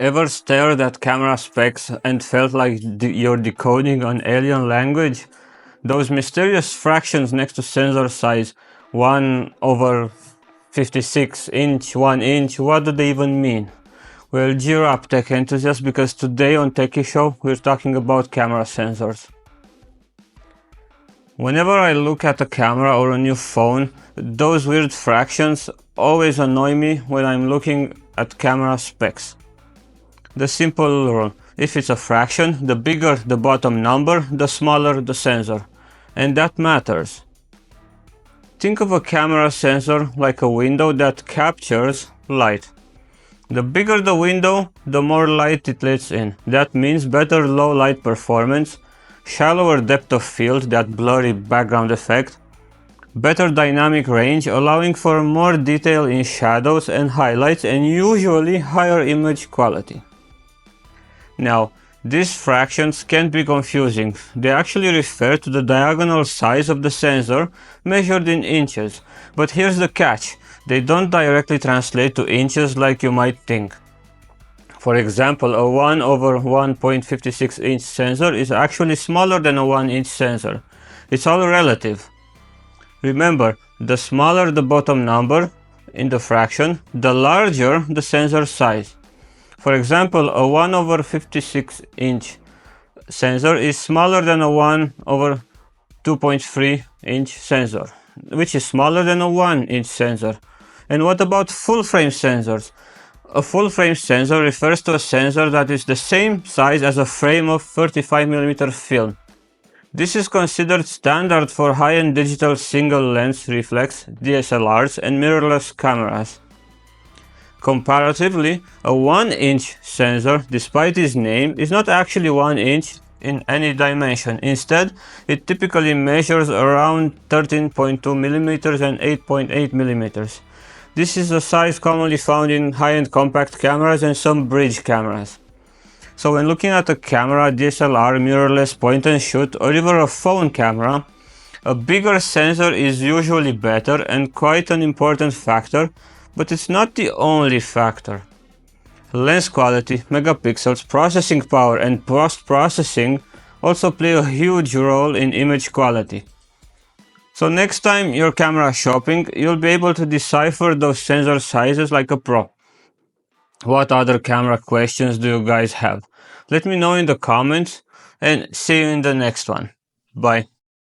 Ever stared at camera specs and felt like you're decoding an alien language? Those mysterious fractions next to sensor size, 1 over 56 inch, 1 inch, what do they even mean? Well, cheer up, tech enthusiasts, because today on TechieShow we're talking about camera sensors. Whenever I look at a camera or a new phone, those weird fractions always annoy me when I'm looking at camera specs. The simple rule: if it's a fraction, the bigger the bottom number, the smaller the sensor. And that matters. Think of a camera sensor like a window that captures light. The bigger the window, the more light it lets in. That means better low light performance, shallower depth of field, that blurry background effect, better dynamic range, allowing for more detail in shadows and highlights, and usually higher image quality. Now, these fractions can be confusing. They actually refer to the diagonal size of the sensor measured in inches. But here's the catch: they don't directly translate to inches like you might think. For example, a 1 over 1.56 inch sensor is actually smaller than a 1 inch sensor. It's all relative. Remember, the smaller the bottom number in the fraction, the larger the sensor size. For example, a 1 over 56 inch sensor is smaller than a 1 over 2.3 inch sensor, which is smaller than a 1 inch sensor. And what about full frame sensors? A full frame sensor refers to a sensor that is the same size as a frame of 35mm film. This is considered standard for high-end digital single lens reflex DSLRs and mirrorless cameras. Comparatively, a 1 inch sensor, despite its name, is not actually 1 inch in any dimension. Instead, it typically measures around 13.2mm and 8.8mm. This is a size commonly found in high-end compact cameras and some bridge cameras. So when looking at a camera, DSLR, mirrorless, point and shoot, or even a phone camera, a bigger sensor is usually better and quite an important factor, but it's not the only factor. Lens quality, megapixels, processing power, and post-processing also play a huge role in image quality. So next time you're camera shopping, you'll be able to decipher those sensor sizes like a pro. What other camera questions do you guys have? Let me know in the comments, and see you in the next one. Bye.